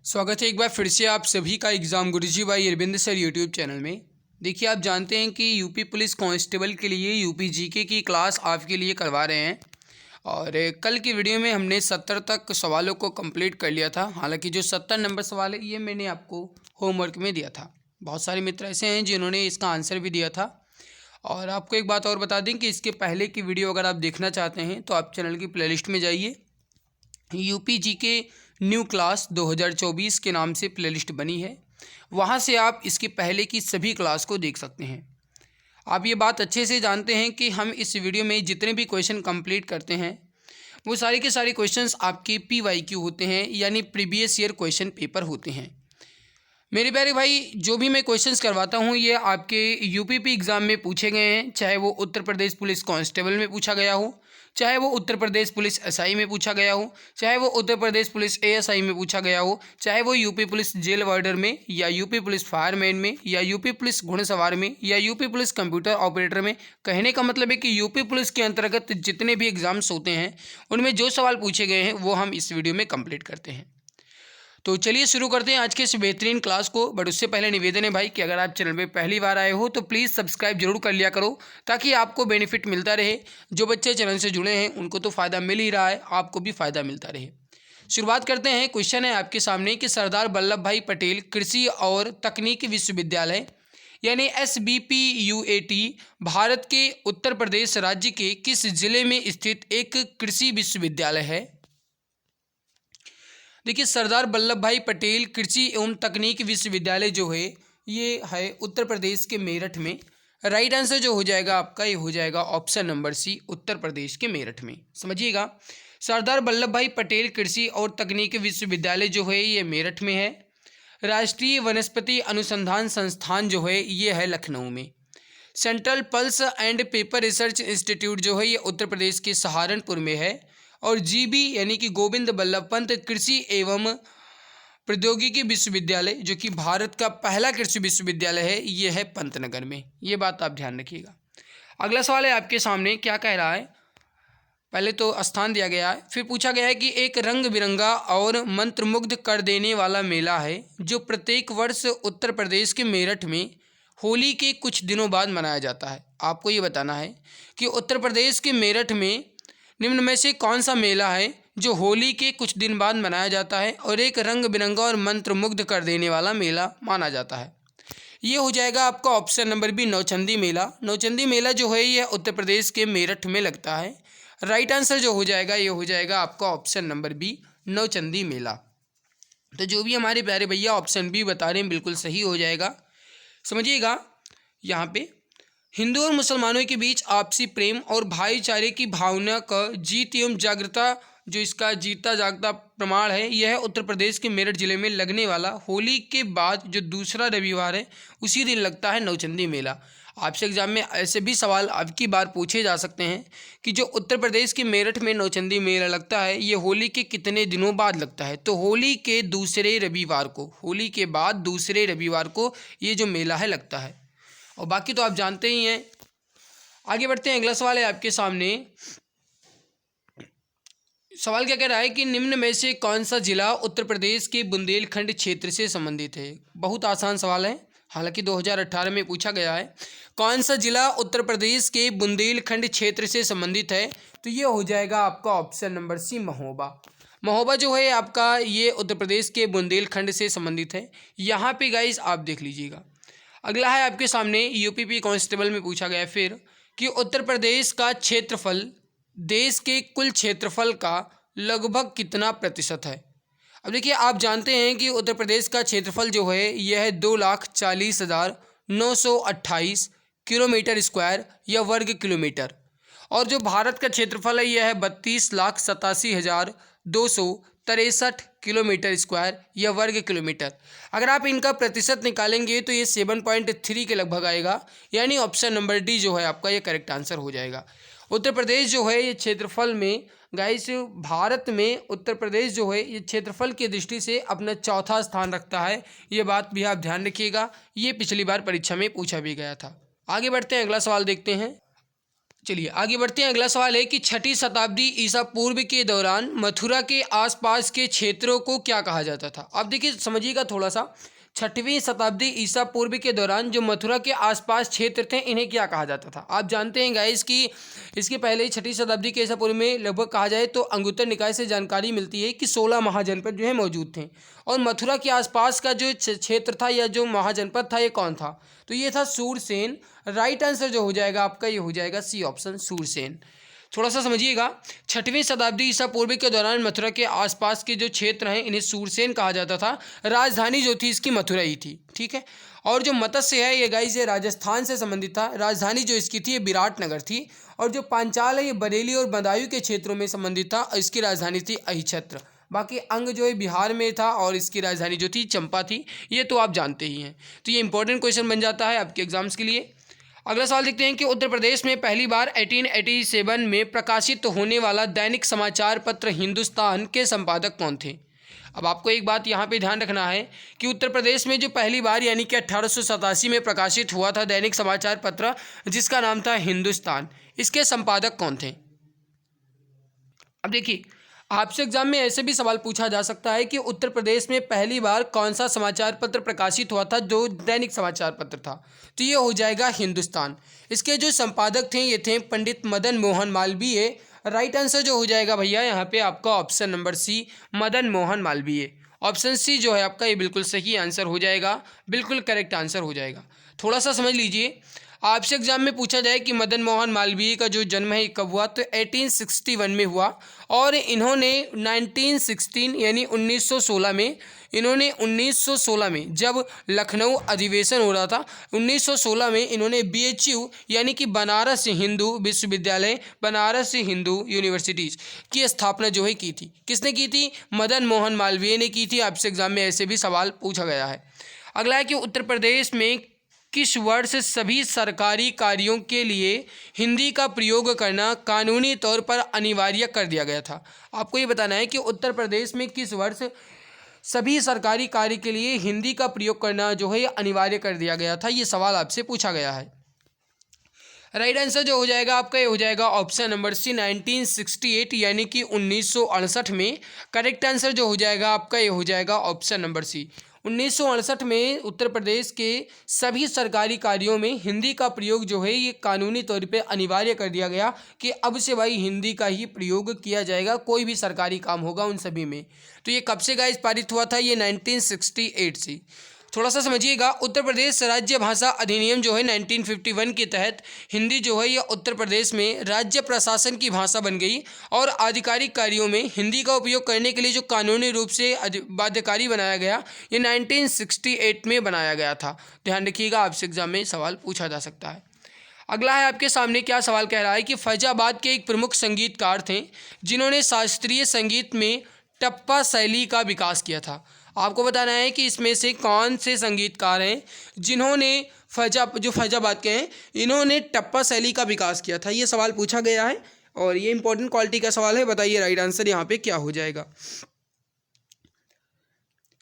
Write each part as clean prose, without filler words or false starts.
स्वागत है एक बार फिर से आप सभी का एग्ज़ाम गुरुजी भाई अरविंद सर यूट्यूब चैनल में। देखिए, आप जानते हैं कि यूपी पुलिस कांस्टेबल के लिए यूपी जीके की क्लास आपके लिए करवा रहे हैं। और कल की वीडियो में हमने 70 तक सवालों को कंप्लीट कर लिया था। हालांकि जो 70 नंबर सवाल है ये मैंने आपको होमवर्क में दिया था। बहुत सारे मित्र ऐसे हैं जिन्होंने इसका आंसर भी दिया था। और आपको एक बात और बता दें कि इसके पहले की वीडियो अगर आप देखना चाहते हैं तो आप चैनल की प्लेलिस्ट में जाइए। यूपी जीके न्यू क्लास 2024 के नाम से प्लेलिस्ट बनी है, वहाँ से आप इसके पहले की सभी क्लास को देख सकते हैं। आप ये बात अच्छे से जानते हैं कि हम इस वीडियो में जितने भी क्वेश्चन कंप्लीट करते हैं वो सारे के सारे क्वेश्चंस आपके PYQ होते हैं, यानी प्रीवियस ईयर क्वेश्चन पेपर होते हैं। मेरे प्यारे भाई, जो भी मैं क्वेश्चंस करवाता हूँ ये आपके यूपीपी एग्ज़ाम में पूछे गए हैं, चाहे वो उत्तर प्रदेश पुलिस कांस्टेबल में पूछा गया हो, चाहे वो उत्तर प्रदेश पुलिस SI में पूछा गया हो, चाहे वो उत्तर प्रदेश पुलिस ASI में पूछा गया हो, चाहे वो यूपी पुलिस जेल वार्डर में, या यूपी पुलिस फायरमैन में, या यूपी पुलिस घुड़सवार में, या यूपी पुलिस कंप्यूटर ऑपरेटर में। कहने का मतलब है कि यूपी पुलिस के अंतर्गत जितने भी एग्ज़ाम्स होते हैं उनमें जो सवाल पूछे गए हैं वो हम इस वीडियो में कंप्लीट करते हैं। तो चलिए शुरू करते हैं आज के इस बेहतरीन क्लास को। बट उससे पहले निवेदन है भाई कि अगर आप चैनल पे पहली बार आए हो तो प्लीज़ सब्सक्राइब जरूर कर लिया करो, ताकि आपको बेनिफिट मिलता रहे। जो बच्चे चैनल से जुड़े हैं उनको तो फ़ायदा मिल ही रहा है, आपको भी फ़ायदा मिलता रहे। शुरुआत करते हैं। क्वेश्चन है आपके सामने कि सरदार वल्लभ भाई पटेल कृषि और तकनीकी विश्वविद्यालय यानी SBPUAT भारत के उत्तर प्रदेश राज्य के किस जिले में स्थित एक कृषि विश्वविद्यालय है? देखिए, सरदार वल्लभ भाई पटेल कृषि एवं तकनीकी विश्वविद्यालय जो है ये है उत्तर प्रदेश के मेरठ में। राइट आंसर जो हो जाएगा आपका ये हो जाएगा ऑप्शन नंबर सी, उत्तर प्रदेश के मेरठ में। समझिएगा, सरदार वल्लभ भाई पटेल कृषि और तकनीकी विश्वविद्यालय जो है ये मेरठ में है। राष्ट्रीय वनस्पति अनुसंधान संस्थान जो है ये है लखनऊ में। Central pulse and paper research institute जो है ये उत्तर प्रदेश के सहारनपुर में है। और GB यानी कि गोविंद बल्लभ पंत कृषि एवं प्रौद्योगिकी विश्वविद्यालय जो कि भारत का पहला कृषि विश्वविद्यालय है ये है पंतनगर में। ये बात आप ध्यान रखिएगा। अगला सवाल है आपके सामने, क्या कह रहा है? पहले तो स्थान दिया गया है, फिर पूछा गया है कि एक रंग बिरंगा और मंत्रमुग्ध कर देने वाला मेला है जो प्रत्येक वर्ष उत्तर प्रदेश के मेरठ में होली के कुछ दिनों बाद मनाया जाता है। आपको ये बताना है कि उत्तर प्रदेश के मेरठ में निम्न में से कौन सा मेला है जो होली के कुछ दिन बाद मनाया जाता है और एक रंग बिरंगा और मंत्रमुग्ध कर देने वाला मेला माना जाता है? ये हो जाएगा आपका ऑप्शन नंबर बी, नौचंदी मेला। नौचंदी मेला जो है ये उत्तर प्रदेश के मेरठ में लगता है। राइट आंसर जो हो जाएगा ये हो जाएगा आपका ऑप्शन नंबर बी, नौचंदी मेला। तो जो भी हमारे प्यारे भैया ऑप्शन बी बता रहे हैं बिल्कुल सही हो जाएगा। समझिएगा, यहाँ पे हिंदू और मुसलमानों के बीच आपसी प्रेम और भाईचारे की भावना का जीत एवं जागृता जो इसका जीता जागता प्रमाण है यह है उत्तर प्रदेश के मेरठ जिले में लगने वाला होली के बाद जो दूसरा रविवार है उसी दिन लगता है नौचंदी मेला। आपसे एग्जाम में ऐसे भी सवाल अब की बार पूछे जा सकते हैं कि जो उत्तर प्रदेश के मेरठ में नौचंदी मेला लगता है ये होली के कितने दिनों बाद लगता है? तो होली के दूसरे रविवार को, होली के बाद दूसरे रविवार को ये जो मेला है लगता है। और बाकी तो आप जानते ही हैं। आगे बढ़ते हैं। अगला सवाल है आपके सामने। सवाल क्या कह रहा है कि निम्न में से कौन सा जिला उत्तर प्रदेश के बुंदेलखंड क्षेत्र से संबंधित है? बहुत आसान सवाल है, हालांकि 2018 में पूछा गया है। कौन सा जिला उत्तर प्रदेश के बुंदेलखंड क्षेत्र से संबंधित है? तो ये हो जाएगा आपका option number C, Mahoba. Mahoba जो है आपका ये उत्तर प्रदेश के बुंदेलखंड से संबंधित है। यहाँ पे गाइस आप देख लीजिएगा। अगला है आपके सामने, यूपीपी कांस्टेबल में पूछा गया फिर कि उत्तर प्रदेश का क्षेत्रफल देश के कुल क्षेत्रफल का लगभग कितना प्रतिशत है? अब देखिए, आप जानते हैं कि उत्तर प्रदेश का क्षेत्रफल जो है यह 2,40,928 किलोमीटर स्क्वायर या वर्ग किलोमीटर, और जो भारत का क्षेत्रफल है यह है 32,87,263 किलोमीटर स्क्वायर या वर्ग किलोमीटर। अगर आप इनका प्रतिशत निकालेंगे तो ये 7.3 के लगभग आएगा, यानी ऑप्शन नंबर डी जो है आपका ये करेक्ट आंसर हो जाएगा। उत्तर प्रदेश जो है ये क्षेत्रफल में गाइस, भारत में उत्तर प्रदेश जो है ये क्षेत्रफल की दृष्टि से अपना चौथा स्थान रखता है। ये बात भी आप ध्यान रखिएगा, ये पिछली बार परीक्षा में पूछा भी गया था। आगे बढ़ते हैं, अगला सवाल देखते हैं। चलिए आगे बढ़ते हैं। अगला सवाल है कि 6ठी शताब्दी ईसा पूर्व के दौरान मथुरा के आसपास के क्षेत्रों को क्या कहा जाता था। अब देखिए समझिएगा थोड़ा सा, 6वीं शताब्दी ईसा पूर्व के दौरान जो मथुरा के आसपास क्षेत्र थे इन्हें क्या कहा जाता था। आप जानते हैं गाइस कि इसके पहले 6ठी शताब्दी के ईसा पूर्व में लगभग कहा जाए तो अंगुत्तर निकाय से जानकारी मिलती है कि 16 महाजनपद जो है मौजूद थे, और मथुरा के आसपास का जो क्षेत्र था या जो महाजनपद था ये कौन था, तो ये था सूरसेन। राइट आंसर जो हो जाएगा आपका ये हो जाएगा सी ऑप्शन सूरसेन। थोड़ा सा समझिएगा, 6वीं शताब्दी ईसा पूर्व के दौरान मथुरा के आसपास के जो क्षेत्र हैं इन्हें सूरसेन कहा जाता था। राजधानी जो थी इसकी मथुरा ही थी, ठीक है। और जो मत्स्य है ये गाइस ये राजस्थान से संबंधित था। राजधानी जो इसकी थी ये विराटनगर थी, और जो पांचाल है ये बरेली और बदायूं के क्षेत्रों में संबंधित था। इसकी राजधानी थी अहिछत्र। बाकी अंग जो है बिहार में था और इसकी राजधानी जो थी चंपा थी, ये तो आप जानते ही हैं। तो ये इंपॉर्टेंट क्वेश्चन बन जाता है आपके एग्जाम्स के लिए। अगला सवाल देखते हैं कि उत्तर प्रदेश में पहली बार 1887 में प्रकाशित होने वाला दैनिक समाचार पत्र हिंदुस्तान के संपादक कौन थे। अब आपको एक बात यहाँ पे ध्यान रखना है कि उत्तर प्रदेश में जो पहली बार यानी कि 1887 में प्रकाशित हुआ था दैनिक समाचार पत्र जिसका नाम था हिंदुस्तान, इसके संपादक कौन थे। अब देखिए आपसे एग्जाम में ऐसे भी सवाल पूछा जा सकता है कि उत्तर प्रदेश में पहली बार कौन सा समाचार पत्र प्रकाशित हुआ था जो दैनिक समाचार पत्र था, तो ये हो जाएगा हिंदुस्तान। इसके जो संपादक थे ये थे पंडित मदन मोहन मालवीय। राइट आंसर जो हो जाएगा भैया यहाँ पे आपका option number C Madan Mohan Malviya. Option C जो है आपका ये बिल्कुल सही आंसर हो जाएगा, बिल्कुल करेक्ट आंसर हो जाएगा। थोड़ा सा समझ लीजिए, आपसे एग्जाम में पूछा जाए कि मदन मोहन मालवीय का जो जन्म है कब हुआ, तो 1861 में हुआ, और इन्होंने 1916 यानी 1916 में 1916 में जब लखनऊ अधिवेशन हो रहा था 1916 में इन्होंने BHU यानी कि बनारस हिंदू विश्वविद्यालय, बनारस हिंदू यूनिवर्सिटीज़ की स्थापना जो है की थी। किसने की थी, मदन मोहन मालवीय ने की थी। आपसे एग्जाम में ऐसे भी सवाल पूछा गया है। अगला है कि उत्तर प्रदेश में किस वर्ष सभी सरकारी कार्यों के लिए हिंदी का प्रयोग करना कानूनी तौर पर अनिवार्य कर दिया गया था। आपको ये बताना है कि उत्तर प्रदेश में किस वर्ष सभी सरकारी कार्य के लिए हिंदी का प्रयोग करना जो है ये अनिवार्य कर दिया गया था। ये सवाल आपसे पूछा गया है। राइट आंसर जो हो जाएगा आपका ये हो जाएगा ऑप्शन नंबर सी 1968 यानी कि 1968 में। करेक्ट आंसर जो हो जाएगा आपका ये हो जाएगा ऑप्शन नंबर सी 1968 में उत्तर प्रदेश के सभी सरकारी कार्यों में हिंदी का प्रयोग जो है ये कानूनी तौर पे अनिवार्य कर दिया गया कि अब से भाई हिंदी का ही प्रयोग किया जाएगा, कोई भी सरकारी काम होगा उन सभी में। तो ये कब से गाइस पारित हुआ था, ये 1968 से। थोड़ा सा समझिएगा, उत्तर प्रदेश राज्य भाषा अधिनियम जो है 1951 के तहत हिंदी जो है यह उत्तर प्रदेश में राज्य प्रशासन की भाषा बन गई, और आधिकारिक कार्यों में हिंदी का उपयोग करने के लिए जो कानूनी रूप से बाध्यकारी बनाया गया ये 1968 में बनाया गया था। ध्यान रखिएगा, आपसे एग्जाम में सवाल पूछा जा सकता है। अगला है आपके सामने क्या सवाल कह रहा है कि फैजाबाद के एक प्रमुख संगीतकार थे जिन्होंने शास्त्रीय संगीत में टप्पा शैली का विकास किया था। आपको बताना है कि इसमें से कौन से संगीतकार हैं जिन्होंने फैजाबाद के हैं इन्होंने टप्पा शैली का विकास किया था। ये सवाल पूछा गया है और ये इंपॉर्टेंट क्वालिटी का सवाल है। बताइए राइट आंसर यहाँ पे क्या हो जाएगा।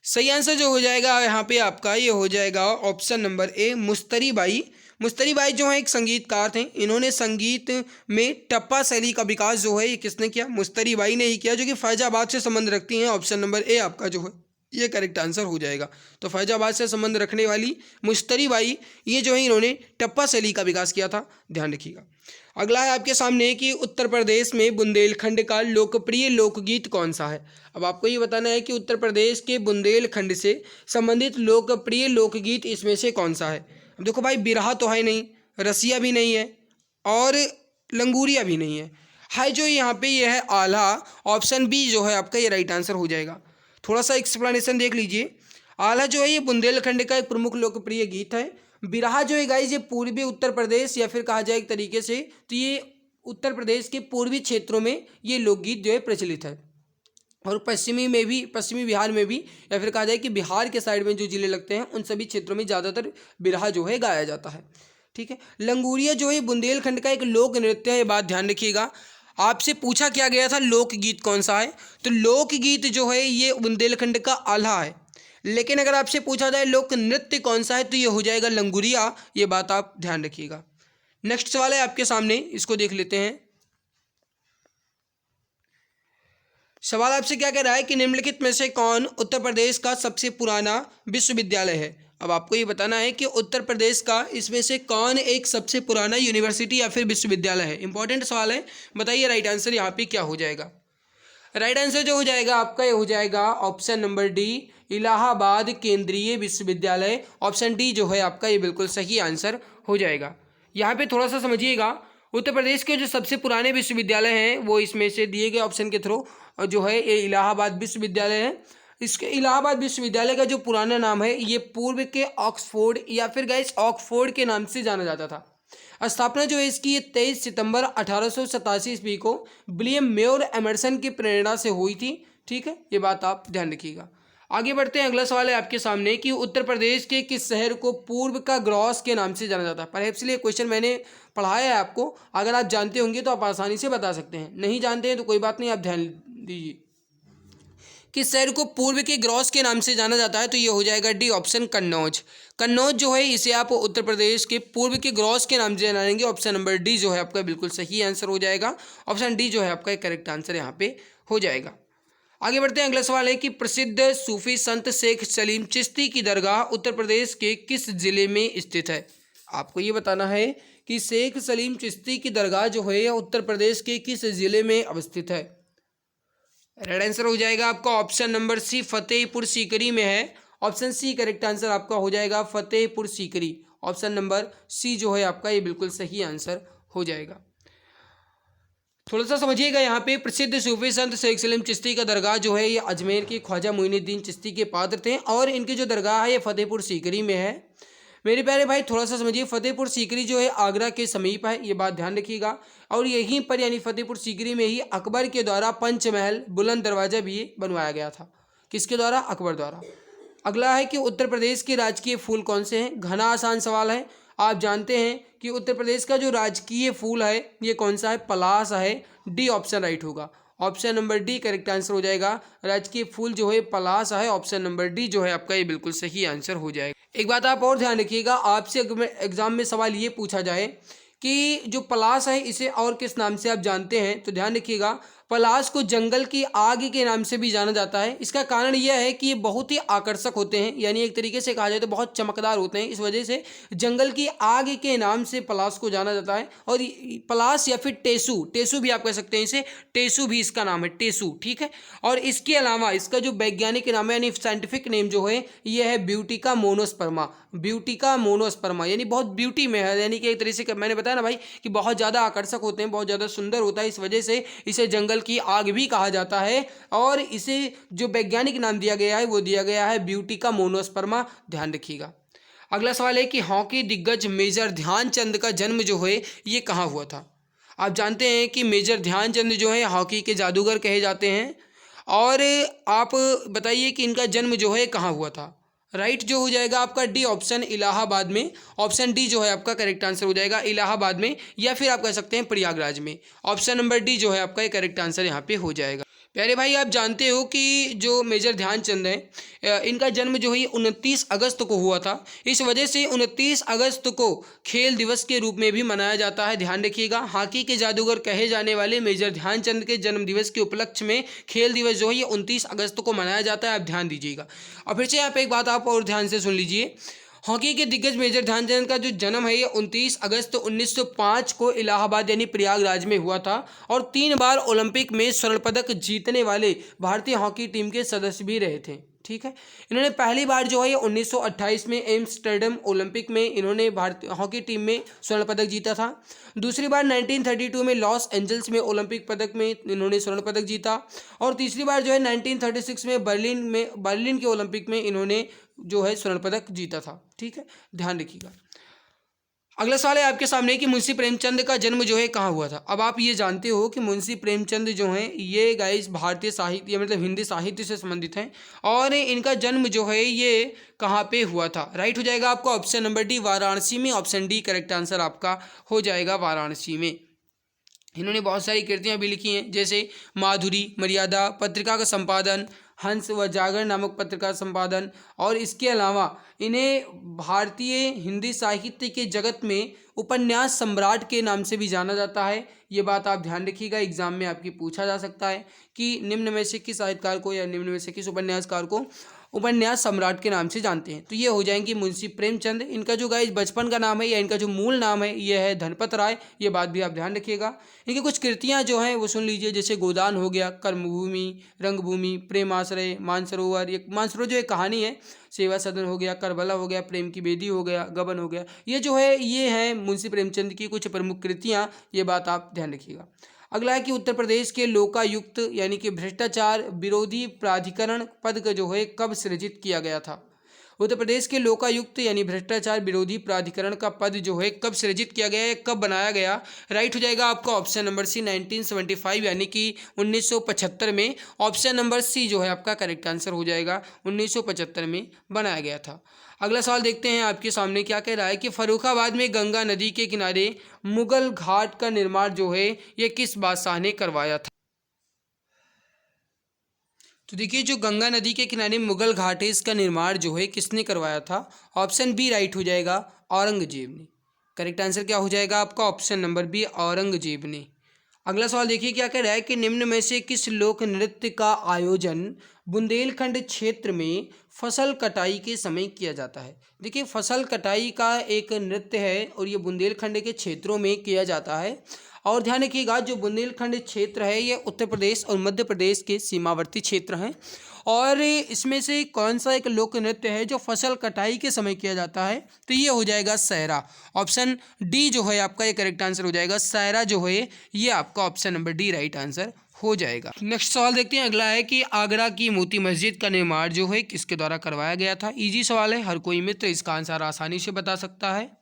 सही आंसर जो हो जाएगा यहाँ पे आपका ये हो जाएगा option number A Mustari Bai. Mustari Bai जो है एक संगीतकार थे, इन्होंने संगीत में टप्पा शैली का विकास जो है ये किसने किया, मुस्तरी बाई ने ही किया, जो कि फैजाबाद से संबंध रखती हैं। ऑप्शन नंबर ए आपका जो है ये करेक्ट आंसर हो जाएगा। तो फैजाबाद से संबंध रखने वाली मुस्तरी बाई ये जो है इन्होंने टप्पा शैली का विकास किया था, ध्यान रखिएगा। अगला है आपके सामने कि उत्तर प्रदेश में बुंदेलखंड का लोकप्रिय लोकगीत कौन सा है। अब आपको ये बताना है कि उत्तर प्रदेश के बुंदेलखंड से संबंधित लोकप्रिय लोकगीत इसमें से कौन सा है। अब देखो भाई, बिरहा तो है नहीं, रसिया भी नहीं है और लंगूरिया भी नहीं है जो यहाँ पे ये है आल्हा। ऑप्शन बी जो है आपका ये राइट आंसर हो जाएगा। थोड़ा सा एक्सप्लेनेशन देख लीजिए। आल्हा जो है ये बुंदेलखंड का एक प्रमुख लोकप्रिय गीत है। बिरहा जो है गाइस ये पूर्वी उत्तर प्रदेश या फिर कहा जाए एक तरीके से तो ये उत्तर प्रदेश के पूर्वी क्षेत्रों में ये लोकगीत जो है प्रचलित है, और पश्चिमी में भी, पश्चिमी बिहार में भी, या फिर कहा जाए कि बिहार के साइड में जो जिले लगते हैं उन सभी क्षेत्रों में ज़्यादातर बिरहा जो है गाया जाता है। ठीक है। लंगूरिया जो है बुंदेलखंड का एक लोक नृत्य है। बात ध्यान रखिएगा, आपसे पूछा क्या गया था लोकगीत कौन सा है, तो लोकगीत जो है ये बुंदेलखंड का आल्हा है। लेकिन अगर आपसे पूछा जाए लोक नृत्य कौन सा है तो ये हो जाएगा लंगूरिया। ये बात आप ध्यान रखिएगा। नेक्स्ट सवाल है आपके सामने, इसको देख लेते हैं। सवाल आपसे क्या कह रहा है कि निम्नलिखित में से कौन उत्तर प्रदेश का सबसे पुराना विश्वविद्यालय है। अब आपको ये बताना है कि उत्तर प्रदेश का इसमें से कौन एक सबसे पुराना यूनिवर्सिटी या फिर विश्वविद्यालय है। इंपॉर्टेंट सवाल है, बताइए राइट आंसर यहाँ पे क्या हो जाएगा। राइट आंसर जो हो जाएगा आपका, ये हो जाएगा ऑप्शन नंबर डी, इलाहाबाद केंद्रीय विश्वविद्यालय। ऑप्शन डी जो है आपका ये बिल्कुल सही आंसर हो जाएगा। यहाँ पे थोड़ा सा समझिएगा, उत्तर प्रदेश के जो सबसे पुराने विश्वविद्यालय हैं वो इसमें से दिए गए ऑप्शन के थ्रू जो है ये इलाहाबाद विश्वविद्यालय है। इसके इलाहाबाद विश्वविद्यालय का जो पुराना नाम है ये पूर्व के ऑक्सफोर्ड या फिर गाइस ऑक्सफोर्ड के नाम से जाना जाता था। स्थापना जो है इसकी 23 सितंबर 1887 ईस्वी को विलियम मेयर एमर्सन की प्रेरणा से हुई थी। ठीक है, ये बात आप ध्यान रखिएगा। आगे बढ़ते हैं, अगला सवाल है आपके सामने कि उत्तर प्रदेश के किस शहर को पूर्व का ग्रॉस के नाम से जाना जाता है। परहैप्स ये क्वेश्चन मैंने पढ़ाया है आपको, अगर आप जानते होंगे तो आप आसानी से बता सकते हैं, नहीं जानते हैं तो कोई बात नहीं, आप ध्यान दीजिए। किस शहर को पूर्व के ग्रॉस के नाम से जाना जाता है, तो ये हो जाएगा डी ऑप्शन कन्नौज। कन्नौज जो है इसे आप उत्तर प्रदेश के पूर्व के ग्रॉस के नाम से जानेंगे। ऑप्शन नंबर डी जो है आपका बिल्कुल सही आंसर हो जाएगा। ऑप्शन डी जो है आपका करेक्ट आंसर यहाँ पे हो जाएगा। आगे बढ़ते हैं, अगला सवाल है कि प्रसिद्ध सूफी संत शेख सलीम चिश्ती की दरगाह उत्तर प्रदेश के किस जिले में स्थित है। आपको ये बताना है कि शेख सलीम चिश्ती की दरगाह जो है यह उत्तर प्रदेश के किस जिले में अवस्थित है। राइट आंसर हो जाएगा आपका option number C, Fatehpur Sikri में है। ऑप्शन सी करेक्ट आंसर आपका हो जाएगा, Fatehpur Sikri. Option number C जो है आपका ये बिल्कुल सही आंसर हो जाएगा। थोड़ा सा समझिएगा, यहाँ पे प्रसिद्ध सूफी संत शेख सलीम चिश्ती का दरगाह जो है ये अजमेर के ख्वाजा मोइनुद्दीन चिश्ती के पात्र थे और इनकी जो दरगाह है ये फतेहपुर सीकरी में है। मेरे प्यारे भाई थोड़ा सा समझिए, फतेहपुर सीकरी जो है आगरा के समीप है, ये बात ध्यान रखिएगा। और यहीं पर यानी फतेहपुर सीकरी में ही अकबर के द्वारा पंचमहल बुलंद दरवाजा भी बनवाया गया था। किसके द्वारा? अकबर द्वारा। अगला है कि उत्तर प्रदेश के राजकीय फूल कौन से हैं। घना आसान सवाल है, आप जानते हैं कि उत्तर प्रदेश का जो राजकीय फूल है ये कौन सा है? पलाश है। डी ऑप्शन राइट होगा। Option number D correct answer हो जाएगा। राजकीय फूल जो है पलाश है। ऑप्शन नंबर डी जो है आपका ये बिल्कुल सही आंसर हो जाएगा। एक बात आप और ध्यान रखिएगा, आपसे एग्जाम में सवाल ये पूछा जाए कि जो पलाश है इसे और किस नाम से आप जानते हैं, तो ध्यान रखिएगा पलाश को जंगल की आग के नाम से भी जाना जाता है। इसका कारण यह है कि ये बहुत ही आकर्षक होते हैं, यानी एक तरीके से कहा जाए तो बहुत चमकदार होते हैं। इस वजह से जंगल की आग के नाम से पलाश को जाना जाता है। और पलाश या फिर टेसू, टेसू भी आप कह सकते हैं इसे, टेसू भी इसका नाम है, टेसू। ठीक है, और इसके अलावा इसका जो वैज्ञानिक नाम है यानी साइंटिफिक नेम जो है ये है ब्यूटिका मोनोस्पर्मा। ब्यूटिका मोनोस्पर्मा यानी बहुत ब्यूटी में है, यानी कि एक तरीके से मैंने बताया ना भाई कि बहुत ज़्यादा आकर्षक होते हैं, बहुत ज़्यादा सुंदर होता है। इस वजह से इसे जंगल की आग भी कहा जाता है और इसे जो वैज्ञानिक नाम दिया गया है वो दिया गया है ब्यूटिका मोनोस्पर्मा। ध्यान रखिएगा। अगला सवाल है कि हॉकी दिग्गज मेजर ध्यानचंद का जन्म जो है ये कहाँ हुआ था। आप जानते हैं कि मेजर ध्यानचंद जो है हॉकी के जादूगर कहे जाते हैं, और आप बताइए कि इनका जन्म जो है कहाँ हुआ था। राइट जो हो जाएगा आपका डी ऑप्शन, इलाहाबाद में। ऑप्शन डी जो है आपका करेक्ट आंसर हो जाएगा, इलाहाबाद में, या फिर आप कह सकते हैं प्रयागराज में। ऑप्शन नंबर डी जो है आपका करेक्ट आंसर यहाँ पे हो जाएगा। प्यारे भाई आप जानते हो कि जो मेजर ध्यानचंद है इनका जन्म जो है 29 अगस्त को हुआ था। इस वजह से 29 अगस्त को खेल दिवस के रूप में भी मनाया जाता है। ध्यान रखिएगा, हॉकी के जादूगर कहे जाने वाले मेजर ध्यानचंद के जन्म दिवस के उपलक्ष्य में खेल दिवस जो है ये 29 अगस्त को मनाया जाता है। आप ध्यान दीजिएगा। और फिर से यहाँ पे एक बात आप और ध्यान से सुन लीजिए, हॉकी के दिग्गज मेजर ध्यानचंद का जो जन्म है ये 29 अगस्त 1905 को इलाहाबाद यानी प्रयागराज में हुआ था और 3 बार ओलंपिक में स्वर्ण पदक जीतने वाले भारतीय हॉकी टीम के सदस्य भी रहे थे। ठीक है, इन्होंने पहली बार जो है ये 1928 में एम्स्टर्डम ओलंपिक में इन्होंने भारतीय हॉकी टीम में स्वर्ण पदक जीता था। दूसरी बार 1932 में लॉस एंजल्स में ओलंपिक पदक में इन्होंने स्वर्ण पदक जीता, और तीसरी बार जो है 1936 में बर्लिन के ओलंपिक में इन्होंने जो है स्वर्ण पदक जीता था। ठीक है, ध्यान रखिएगा। अगला सवाल है आपके सामने कि मुंशी प्रेमचंद का जन्म जो है कहाँ हुआ था। अब आप ये जानते हो कि मुंशी प्रेमचंद जो हैं ये गाइस भारतीय साहित्य मतलब हिंदी साहित्य से संबंधित हैं और इनका जन्म जो है ये कहाँ पे हुआ था। राइट हो जाएगा आपका ऑप्शन नंबर डी, वाराणसी में। ऑप्शन डी करेक्ट आंसर आपका हो जाएगा, वाराणसी में। इन्होंने बहुत सारी कृतियाँ भी लिखी हैं, जैसे माधुरी, मर्यादा, पत्रिका का संपादन, हंस व जागरण नामक पत्र का संपादन, और इसके अलावा इन्हें भारतीय हिंदी साहित्य के जगत में उपन्यास सम्राट के नाम से भी जाना जाता है। ये बात आप ध्यान रखिएगा, एग्जाम में आपकी पूछा जा सकता है कि निम्न में से किस साहित्यकार को या निम्न में से किस उपन्यासकार को उपन्यास सम्राट के नाम से जानते हैं। तो ये हो जाएंगे मुंशी प्रेमचंद। इनका जो गाइस बचपन का नाम है या इनका जो मूल नाम है ये है धनपत राय, ये बात भी आप ध्यान रखिएगा। इनकी कुछ कृतियाँ जो हैं वो सुन लीजिए, जैसे गोदान हो गया, कर्मभूमि, रंगभूमि, प्रेमाश्रय, मानसरोवर, ये मानसरोवर जो एक कहानी है, सेवा सदन हो गया, करबला हो गया, प्रेम की बेदी हो गया, गबन हो गया, ये जो है ये है मुंशी प्रेमचंद की कुछ प्रमुख कृतियाँ, ये बात आप ध्यान रखिएगा। अगला है कि उत्तर प्रदेश के लोकायुक्त यानी कि भ्रष्टाचार विरोधी प्राधिकरण पद का जो है कब सृजित किया गया था। उत्तर प्रदेश के लोकायुक्त यानी भ्रष्टाचार विरोधी प्राधिकरण का पद जो है कब सृजित किया गया है, कब बनाया गया। राइट हो जाएगा आपका ऑप्शन नंबर सी 1975 यानी कि 1975 में। ऑप्शन नंबर सी जो है आपका करेक्ट आंसर हो जाएगा, 1975 में बनाया गया था। अगला सवाल देखते हैं आपके सामने क्या कह रहा है कि फर्रुखाबाद में गंगा नदी के किनारे मुगल घाट का निर्माण जो है ये किस बादशाह ने करवाया था। तो देखिए जो गंगा नदी के किनारे मुगल घाट है इसका निर्माण जो है किसने करवाया था। ऑप्शन बी राइट हो जाएगा, औरंगजेब ने। करेक्ट आंसर क्या हो जाएगा आपका, ऑप्शन नंबर बी औरंगजेब ने। अगला सवाल देखिए क्या कह रहा है कि निम्न में से किस लोक नृत्य का आयोजन बुंदेलखंड क्षेत्र में फसल कटाई के समय किया जाता है। देखिए फसल कटाई का एक नृत्य है और ये बुंदेलखंड के क्षेत्रों में किया जाता है। और ध्यान रखिएगा जो बुंदेलखंड क्षेत्र है ये उत्तर प्रदेश और मध्य प्रदेश के सीमावर्ती क्षेत्र हैं। और इसमें से कौन सा एक लोक नृत्य है जो फसल कटाई के समय किया जाता है, तो ये हो जाएगा सहरा। ऑप्शन डी जो है आपका ये करेक्ट आंसर हो जाएगा, सहरा जो है ये आपका option number D right answer हो जाएगा। नेक्स्ट सवाल देखते हैं। अगला है कि आगरा की मोती मस्जिद का निर्माण जो है किसके द्वारा करवाया गया था। इजी सवाल है, हर कोई मित्र इसका आंसर आसानी से बता सकता है।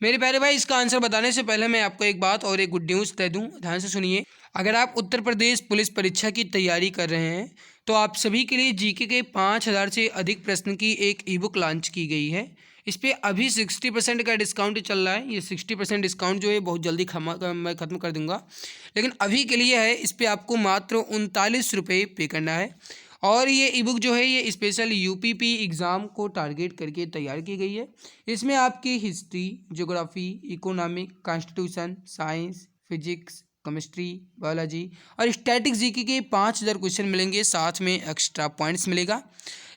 मेरे प्यारे भाई इसका आंसर बताने से पहले मैं आपको एक बात और एक गुड न्यूज़ दे दूं, ध्यान से सुनिए। अगर आप उत्तर प्रदेश पुलिस परीक्षा की तैयारी कर रहे हैं तो आप सभी के लिए जीके के 5000 से अधिक प्रश्न की एक ई बुक लॉन्च की गई है। इस पर अभी 60% का डिस्काउंट चल रहा है। ये 60% डिस्काउंट जो है बहुत जल्दी मैं ख़त्म कर दूंगा, लेकिन अभी के लिए है। इस पर आपको मात्र 39 रुपये पे करना है। और ये ई बुक जो है ये स्पेशल यूपीपी एग्ज़ाम को टारगेट करके तैयार की गई है। इसमें आपकी history, geography, economic, constitution, science, physics, chemistry, biology और स्टैटिक्स जीके के 5000 क्वेश्चन मिलेंगे, साथ में एक्स्ट्रा पॉइंट्स मिलेगा।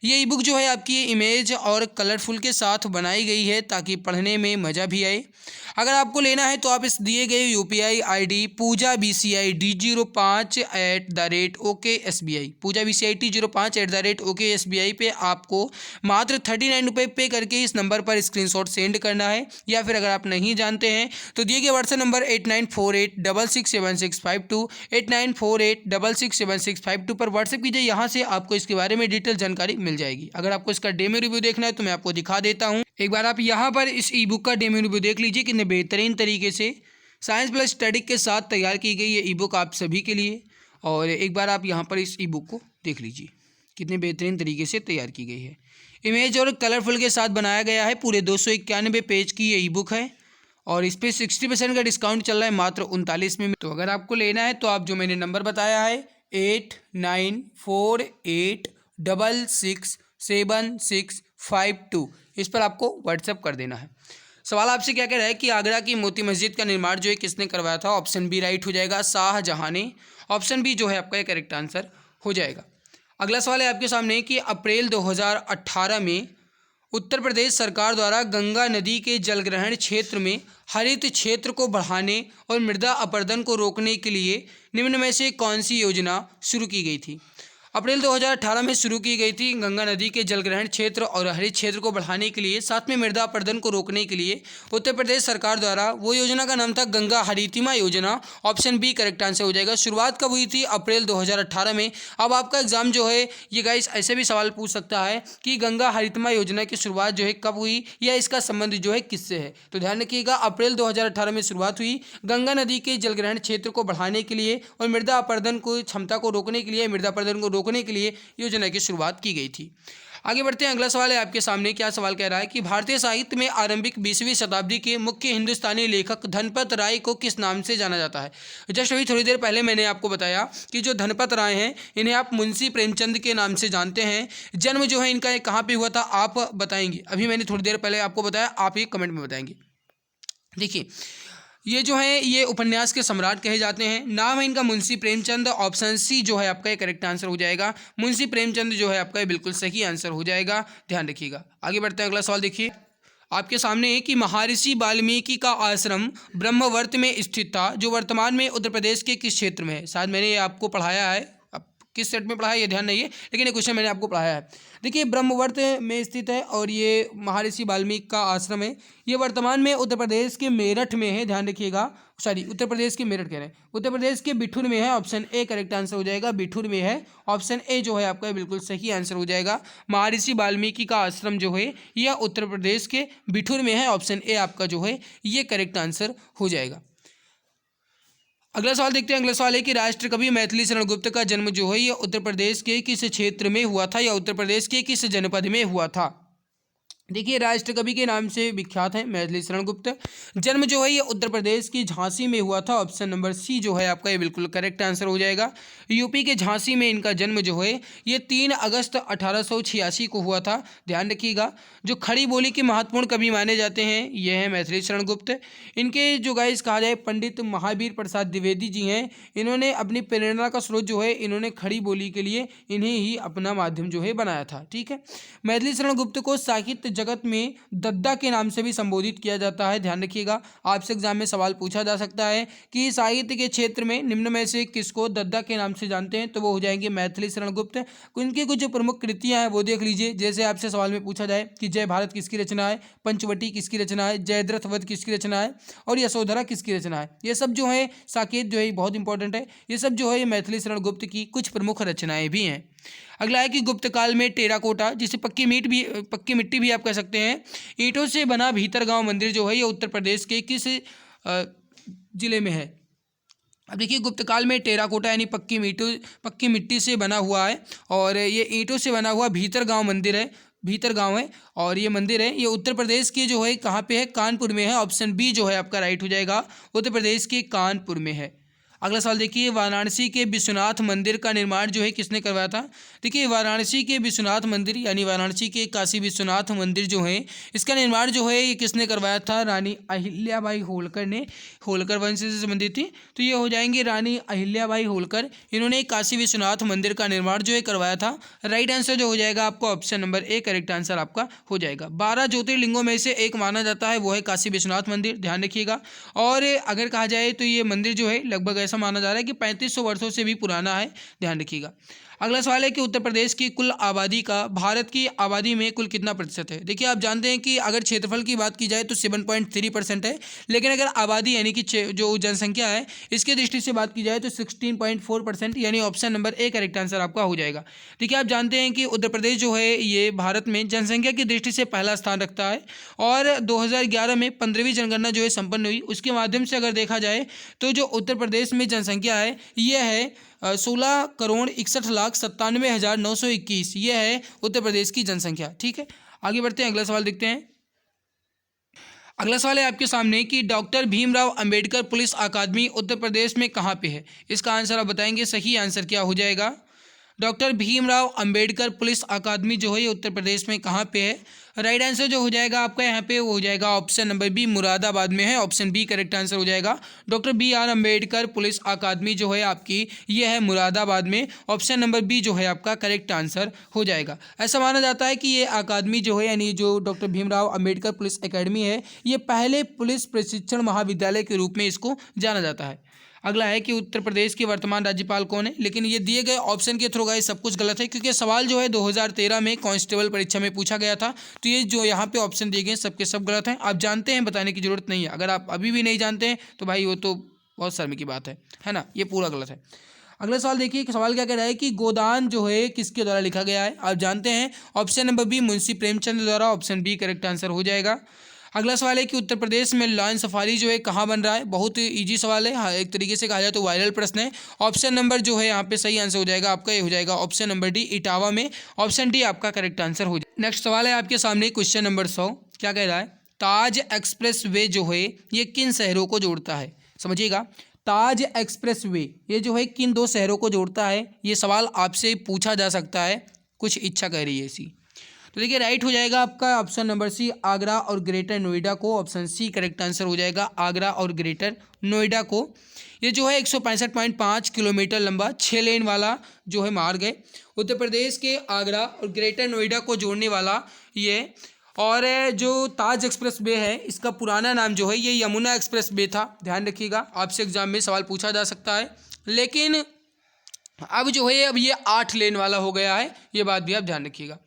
ये ई बुक जो है आपकी इमेज और कलरफुल के साथ बनाई गई है ताकि पढ़ने में मज़ा भी आए। अगर आपको लेना है तो आप इस दिए गए यूपीआई आईडी पूजा BCI D05 पूजा BCI T05 पे आपको मात्र 39 रुपये पे करके इस नंबर पर स्क्रीनशॉट सेंड करना है। या फिर अगर आप नहीं जानते हैं तो दिए गए व्हाट्सएप नंबर 8948667652 8948667652 पर व्हाट्सएप कीजिए। यहाँ से आपको इसके बारे में डिटेल जानकारी मिल जाएगी। अगर आपको इसका डेमो रिव्यू देखना है तो मैं आपको दिखा देता हूँ। एक बार आप यहाँ पर इस ई बुक का डेमो रिव्यू देख लीजिए। कितने बेहतरीन तरीके से साइंस प्लस स्टडी के साथ तैयार की गई ये ई बुक आप सभी के लिए। और एक बार आप यहाँ पर इस ई बुक को देख लीजिए, कितने बेहतरीन तरीके से तैयार की गई है। इमेज और कलरफुल के साथ बनाया गया है। पूरे 291 पेज की ये ई बुक है और इस पर 60% का डिस्काउंट चल रहा है मात्र 39 में। तो अगर आपको लेना है तो आप जो मैंने नंबर बताया है 8948667652 इस पर आपको व्हाट्सएप कर देना है। सवाल आपसे क्या कह रहा है कि आगरा की मोती मस्जिद का निर्माण जो है किसने करवाया था। ऑप्शन बी राइट हो जाएगा, शाहजहां ने। ऑप्शन बी जो है आपका करेक्ट आंसर हो जाएगा। अगला सवाल है आपके सामने कि अप्रैल 2018 में उत्तर प्रदेश सरकार द्वारा गंगा नदी के जलग्रहण क्षेत्र में हरित क्षेत्र को बढ़ाने और मृदा अपरदन को रोकने के लिए निम्न में से कौन सी योजना शुरू की गई थी। अप्रैल 2018 में शुरू की गई थी गंगा नदी के जलग्रहण क्षेत्र और हरित क्षेत्र को बढ़ाने के लिए, साथ में मृदा अपरदन को रोकने के लिए उत्तर प्रदेश सरकार द्वारा। वो योजना का नाम था गंगा हरितिमा योजना। ऑप्शन बी करेक्ट आंसर हो जाएगा। शुरुआत कब हुई थी, अप्रैल 2018 में। अब आपका एग्जाम जो है ये गाइस ऐसे भी सवाल पूछ सकता है कि गंगा हरितिमा योजना की शुरुआत जो है कब हुई या इसका संबंध जो है किससे है। तो ध्यान रखिएगा, अप्रैल 2018 में शुरुआत हुई गंगा नदी के जलग्रहण क्षेत्र को बढ़ाने के लिए और मृदा अपरदन को क्षमता को रोकने के लिए, मृदा अपरदन को रोकने के लिए योजना की शुरुआत की गई थी। आगे बढ़ते हैं, अगला सवाल है आपके सामने। क्या सवाल कह रहा है कि भारतीय साहित्य में आरंभिक 20वीं शताब्दी के मुख्य हिंदुस्तानी लेखक धनपत राय को किस नाम से जाना जाता है। जस्ट अभी थोड़ी देर पहले मैंने आपको बताया कि जो धनपत राय हैं इन्हें आप मुंशी प्रेमचंद के नाम से जानते हैं। जन्म जो है इनका कहाँ पे हुआ था आप बताएंगे। अभी मैंने थोड़ी देर पहले आपको बताया, आप ये कमेंट में बताएंगे। देखिए ये जो है ये उपन्यास के सम्राट कहे जाते हैं। नाम है इनका मुंशी प्रेमचंद। ऑप्शन सी जो है आपका ये करेक्ट आंसर हो जाएगा। मुंशी प्रेमचंद जो है आपका ये बिल्कुल सही आंसर हो जाएगा, ध्यान रखिएगा। आगे बढ़ते हैं, अगला सवाल देखिए आपके सामने है कि महर्षि वाल्मीकि का आश्रम ब्रह्मवर्त में स्थित था, जो वर्तमान में उत्तर प्रदेश के किस क्षेत्र में है। शायद मैंने ये आपको पढ़ाया है, अब किस सेट में पढ़ाया ये ध्यान नहीं है, लेकिन ये क्वेश्चन मैंने आपको पढ़ाया है। देखिए ब्रह्मवर्त में स्थित है और ये महर्षि वाल्मीकि का आश्रम है। ये वर्तमान में उत्तर प्रदेश के मेरठ में है, ध्यान रखिएगा। सॉरी, उत्तर प्रदेश के मेरठ कह रहे हैं, उत्तर प्रदेश के बिठूर में है। ऑप्शन ए करेक्ट आंसर हो जाएगा, बिठूर में है। ऑप्शन ए जो है आपका बिल्कुल सही आंसर हो जाएगा। महर्षि वाल्मीकि का आश्रम जो है यह उत्तर प्रदेश के बिठूर में है। ऑप्शन ए आपका जो है ये करेक्ट आंसर हो जाएगा। अगला सवाल देखते हैं। अगला सवाल है कि राष्ट्रकवि मैथिली शरण गुप्त का जन्म जो है यह उत्तर प्रदेश के किस क्षेत्र में हुआ था या उत्तर प्रदेश के किस जनपद में हुआ था। देखिए राष्ट्रकवि के नाम से विख्यात है मैथिली शरण गुप्त। जन्म जो है ये उत्तर प्रदेश की झांसी में हुआ था। ऑप्शन नंबर सी जो है आपका ये बिल्कुल करेक्ट आंसर हो जाएगा। यूपी के झांसी में इनका जन्म जो है ये 3 अगस्त 1886 को हुआ था, ध्यान रखिएगा। जो खड़ी बोली के महत्वपूर्ण कवि माने जाते हैं ये हैं मैथिली शरण गुप्त। इनके जो गाइस कहा जाए पंडित महावीर प्रसाद द्विवेदी जी हैं, इन्होंने अपनी प्रेरणा का स्रोत जो है इन्होंने खड़ी बोली के लिए इन्हें ही अपना माध्यम जो है बनाया था, ठीक है। मैथिली शरण गुप्त को साहित्य जगत में दद्दा के नाम से भी संबोधित किया जाता है, ध्यान रखिएगा। आपसे एग्जाम में सवाल पूछा जा सकता है कि साहित्य के क्षेत्र में निम्न में से किसको दद्दा के नाम से जानते हैं, तो वो हो जाएंगे मैथिली शरण गुप्त। उनकी कुछ जो प्रमुख कृतियां हैं वो देख लीजिए। जैसे आपसे सवाल में पूछा जाए कि जय भारत किसकी रचना है, पंचवटी किसकी रचना है, जयद्रथ वध किसकी रचना है और यशोधरा किसकी रचना है। ये सब जो है साकेत जो है बहुत इंपॉर्टेंट है। ये सब जो है मैथिली शरण गुप्त की कुछ प्रमुख रचनाएं भी हैं। अगला है कि गुप्त काल में टेराकोटा, जिसे पक्की मिट्टी भी आप कह सकते हैं, ईंटों से बना भीतरगांव मंदिर जो है ये उत्तर प्रदेश के किस जिले में है। अब देखिए गुप्त काल में टेराकोटा यानी पक्की मिट्टी से बना हुआ है और ये ईंटों से बना हुआ भीतरगांव मंदिर है, भीतरगांव है और ये मंदिर है ये उत्तर प्रदेश के जो है कहाँ पे है, कानपुर में है। ऑप्शन बी जो है आपका राइट हो जाएगा, उत्तर प्रदेश के कानपुर में है। अगला सवाल देखिए, वाराणसी के विश्वनाथ मंदिर का निर्माण जो है किसने करवाया था। देखिए वाराणसी के विश्वनाथ मंदिर यानी वाराणसी के काशी विश्वनाथ मंदिर जो है इसका निर्माण जो है ये किसने करवाया था, रानी अहिल्याबाई होलकर ने। होलकर वंश से संबंधित थी तो ये हो जाएंगे रानी अहिल्याबाई होलकर। इन्होंने काशी विश्वनाथ मंदिर का निर्माण जो है करवाया था। राइट आंसर जो हो जाएगा आपका option number A correct answer आपका हो जाएगा। 12 ज्योतिर्लिंगों में से एक माना जाता है वो है काशी विश्वनाथ मंदिर, ध्यान रखिएगा। और अगर कहा जाए तो ये मंदिर जो है लगभग ऐसा माना जा रहा है कि 3500 वर्षों से भी पुराना है, ध्यान रखिएगा। अगला सवाल है कि उत्तर प्रदेश की कुल आबादी का भारत की आबादी में कुल कितना प्रतिशत है। देखिए आप जानते हैं कि अगर क्षेत्रफल की बात की जाए तो 7.3% है, लेकिन अगर आबादी यानी कि जो जनसंख्या है इसकी दृष्टि से बात की जाए तो 16.4% यानी option number A correct answer आपका हो जाएगा। देखिए आप जानते हैं कि उत्तर प्रदेश जो है ये भारत में जनसंख्या की दृष्टि से पहला स्थान रखता है और 2011 में 15वीं जनगणना जो है संपन्न हुई, उसके माध्यम से अगर देखा जाए तो जो उत्तर प्रदेश में जनसंख्या है ये है 16,61,97,921। यह है उत्तर प्रदेश की जनसंख्या, ठीक है। आगे बढ़ते हैं, अगला सवाल देखते हैं। अगला सवाल है आपके सामने कि डॉक्टर भीमराव अंबेडकर पुलिस अकादमी उत्तर प्रदेश में कहाँ पे है। इसका आंसर आप बताएंगे, सही आंसर क्या हो जाएगा। डॉक्टर भीमराव अंबेडकर पुलिस अकादमी जो है ये उत्तर प्रदेश में कहाँ पे है। राइट आंसर जो हो जाएगा आपका यहाँ पे वो हो जाएगा ऑप्शन नंबर बी, मुरादाबाद में है। ऑप्शन बी करेक्ट आंसर हो जाएगा। डॉक्टर BR अंबेडकर पुलिस अकादमी जो है आपकी ये है मुरादाबाद में। ऑप्शन नंबर बी जो है आपका करेक्ट आंसर हो जाएगा। ऐसा माना जाता है कि ये अकादमी जो है यानी जो doctor Bhimrao Ambedkar police academy है ये पहले पुलिस प्रशिक्षण महाविद्यालय के रूप में इसको जाना जाता है। अगला है कि उत्तर प्रदेश के वर्तमान राज्यपाल कौन है, लेकिन ये दिए गए ऑप्शन के थ्रू गाइस सब कुछ गलत है क्योंकि सवाल जो है 2013 में कांस्टेबल परीक्षा में पूछा गया था। तो ये जो यहाँ पे ऑप्शन दिए गए सबके सब गलत हैं। आप जानते हैं, बताने की जरूरत नहीं है। अगर आप अभी भी नहीं जानते हैं तो भाई वो तो बहुत शर्म की बात है ना, ये पूरा गलत है। अगला सवाल देखिए, सवाल क्या कह रहा है कि गोदान जो है किसके द्वारा लिखा गया है। आप जानते हैं option number B, Munshi Premchand द्वारा। ऑप्शन बी करेक्ट आंसर हो जाएगा। अगला सवाल है कि उत्तर प्रदेश में लॉयन सफारी जो है कहाँ बन रहा है। बहुत इजी सवाल है, हाँ, एक तरीके से कहा जाए तो वायरल प्रश्न है। ऑप्शन नंबर जो है यहाँ पे सही आंसर हो जाएगा आपका, ये हो जाएगा ऑप्शन नंबर डी, इटावा में। ऑप्शन डी आपका करेक्ट आंसर हो जाएगा। नेक्स्ट सवाल है आपके सामने क्वेश्चन नंबर 100। क्या कह रहा है, ताज एक्सप्रेस वे जो है ये किन शहरों को जोड़ता है। समझिएगा, ताज एक्सप्रेस वे ये जो है किन 2 शहरों को जोड़ता है, ये सवाल आपसे पूछा जा सकता है, कुछ इच्छा कह रही है ऐसी। तो देखिए राइट हो जाएगा आपका ऑप्शन नंबर सी, आगरा और ग्रेटर नोएडा को। ऑप्शन सी करेक्ट आंसर हो जाएगा, आगरा और ग्रेटर नोएडा को। ये जो है 165.5 किलोमीटर लंबा 6 लेन वाला जो है मार्ग है, उत्तर प्रदेश के आगरा और ग्रेटर नोएडा को जोड़ने वाला ये। और जो ताज एक्सप्रेस वे है इसका पुराना नाम जो है ये यमुना एक्सप्रेस वे था, ध्यान रखिएगा, आपसे एग्जाम में सवाल पूछा जा सकता है। लेकिन अब जो है अब ये 8 लेन वाला हो गया है, ये बात भी आप ध्यान रखिएगा।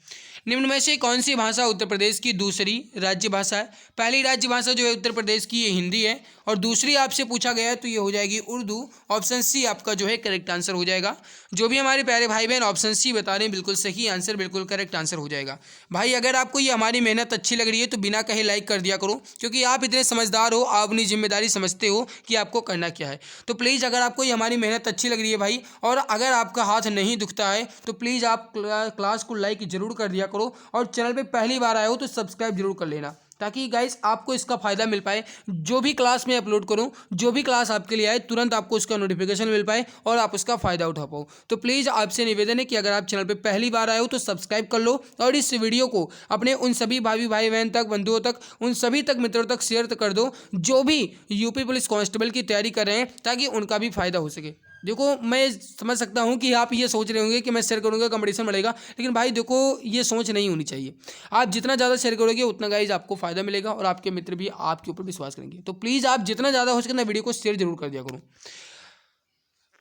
निम्न में से कौन सी भाषा उत्तर प्रदेश की दूसरी राज्य भाषा है। पहली राज्य भाषा जो है उत्तर प्रदेश की ये हिंदी है, और दूसरी आपसे पूछा गया है तो ये हो जाएगी उर्दू। ऑप्शन सी आपका जो है करेक्ट आंसर हो जाएगा। जो भी हमारे प्यारे भाई बहन ऑप्शन सी बता रहे हैं बिल्कुल सही आंसर, बिल्कुल करेक्ट आंसर हो जाएगा। भाई अगर आपको ये हमारी मेहनत अच्छी लग रही है तो बिना कहे लाइक कर दिया करो, क्योंकि आप इतने समझदार हो, आप अपनी जिम्मेदारी समझते हो कि आपको करना क्या है। तो प्लीज़ अगर आपको ये हमारी मेहनत अच्छी लग रही है भाई, और अगर आपका हाथ नहीं दुखता है तो प्लीज़ आप क्लास को लाइक जरूर कर दिया करो, और चैनल पे पहली बार आए हो तो सब्सक्राइब जरूर कर लेना, ताकि गाइस आपको इसका फ़ायदा मिल पाए। जो भी क्लास में अपलोड करूं, जो भी क्लास आपके लिए आए, तुरंत आपको उसका नोटिफिकेशन मिल पाए और आप उसका फ़ायदा उठा पाओ। तो प्लीज़ आपसे निवेदन है कि अगर आप चैनल पे पहली बार आए हो तो सब्सक्राइब कर लो, और इस वीडियो को अपने उन सभी भाई बहन तक, बंधुओं तक, उन सभी तक, मित्रों तक शेयर कर दो जो भी यूपी पुलिस कांस्टेबल की तैयारी कर रहे हैं, ताकि उनका भी फ़ायदा हो सके। देखो मैं समझ सकता हूँ कि आप ये सोच रहे होंगे कि मैं शेयर करूँगा कंपटीशन बढ़ेगा, लेकिन भाई देखो ये सोच नहीं होनी चाहिए। आप जितना ज़्यादा शेयर करोगे उतना गाइज आपको फ़ायदा मिलेगा, और आपके मित्र भी आपके ऊपर विश्वास करेंगे। तो प्लीज़ आप जितना ज़्यादा हो सके ना वीडियो को शेयर जरूर कर दिया करो।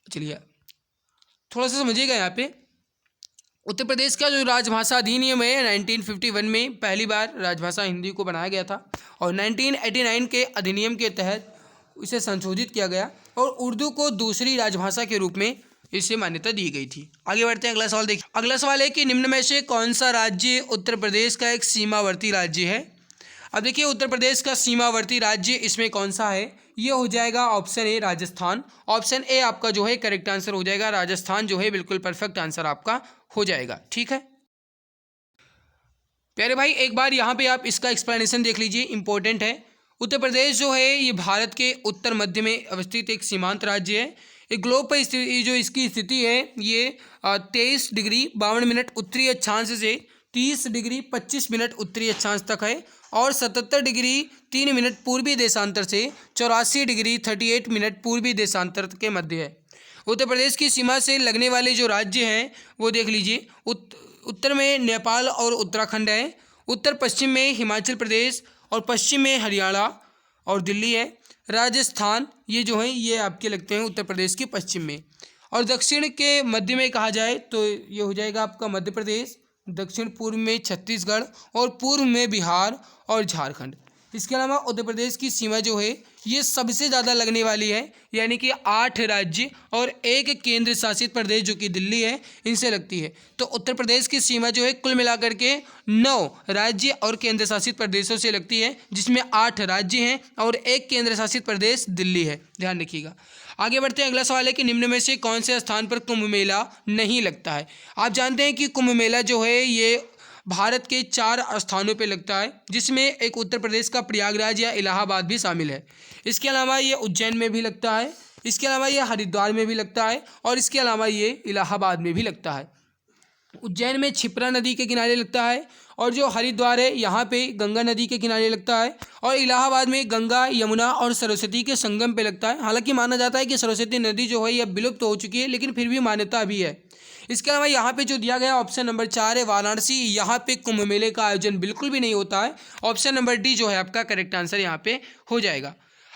चलिए थोड़ा सा समझिएगा, यहाँ पे उत्तर प्रदेश का जो राजभाषा अधिनियम है 1951 में पहली बार राजभाषा हिंदी को बनाया गया था, और 1989 के अधिनियम के तहत इसे संशोधित किया गया, और उर्दू को दूसरी राजभाषा के रूप में इसे मान्यता दी गई थी। आगे बढ़ते हैं, अगला सवाल देखिए। अगला सवाल है कि निम्न में से कौन सा राज्य उत्तर प्रदेश का एक सीमावर्ती राज्य है। अब देखिए उत्तर प्रदेश का सीमावर्ती राज्य इसमें कौन सा है, ये हो जाएगा option A Rajasthan. Option A आपका जो है करेक्ट आंसर हो जाएगा, राजस्थान जो है बिल्कुल परफेक्ट आंसर आपका हो जाएगा। ठीक है प्यारे भाई, एक बार यहाँ पे आप इसका एक्सप्लेनेशन देख लीजिए, इंपॉर्टेंट है। उत्तर प्रदेश जो है ये भारत के उत्तर मध्य में अवस्थित एक सीमांत राज्य है। एक ग्लोब पर जो इसकी स्थिति है ये 23 डिग्री 52 मिनट उत्तरी अक्षांश से 30 डिग्री 25 मिनट उत्तरी अक्षांश तक है, और 77 डिग्री 3 मिनट पूर्वी देशांतर से 84 डिग्री 38 मिनट पूर्वी देशांतर के मध्य है। उत्तर प्रदेश की सीमा से लगने वाले जो राज्य हैं वो देख लीजिए, उत्तर में नेपाल और उत्तराखंड है, उत्तर पश्चिम में हिमाचल प्रदेश, और पश्चिम में हरियाणा और दिल्ली है। राजस्थान ये जो है ये आपके लगते हैं उत्तर प्रदेश के पश्चिम में, और दक्षिण के मध्य में कहा जाए तो ये हो जाएगा आपका मध्य प्रदेश, दक्षिण पूर्व में छत्तीसगढ़, और पूर्व में बिहार और झारखंड। इसके अलावा उत्तर प्रदेश की सीमा जो है ये सबसे ज़्यादा लगने वाली है, यानी कि 8 राज्य और 1 केंद्र शासित प्रदेश जो कि दिल्ली है, इनसे लगती है। तो उत्तर प्रदेश की सीमा जो है कुल मिलाकर के 9 राज्य और केंद्र शासित प्रदेशों से लगती है, जिसमें 8 राज्य हैं और 1 केंद्र शासित प्रदेश दिल्ली है, ध्यान रखिएगा। आगे बढ़ते हैं, अगला सवाल है कि निम्न में से कौन से स्थान पर कुंभ मेला नहीं लगता है। आप जानते हैं कि कुंभ मेला जो है ये भारत के 4 स्थानों पे लगता है, जिसमें एक उत्तर प्रदेश का प्रयागराज या इलाहाबाद भी शामिल है। इसके अलावा ये उज्जैन में भी लगता है, इसके अलावा ये हरिद्वार में भी लगता है, और इसके अलावा ये इलाहाबाद में भी लगता है। उज्जैन में क्षिप्रा नदी के किनारे लगता है, और जो हरिद्वार है यहाँ पे गंगा नदी के किनारे लगता है, और इलाहाबाद में गंगा, यमुना और सरस्वती के संगम पे लगता है। हालांकि माना जाता है कि सरस्वती नदी जो है यह विलुप्त हो चुकी है, लेकिन फिर भी मान्यता भी है। इसके अलावा यहाँ पे जो दिया गया ऑप्शन नंबर 4 है वाराणसी, यहाँ पे कुंभ मेले का आयोजन बिल्कुल भी नहीं होता है। ऑप्शन नंबर डी जो है आपका करेक्ट आंसर यहाँ पे हो जाएगा।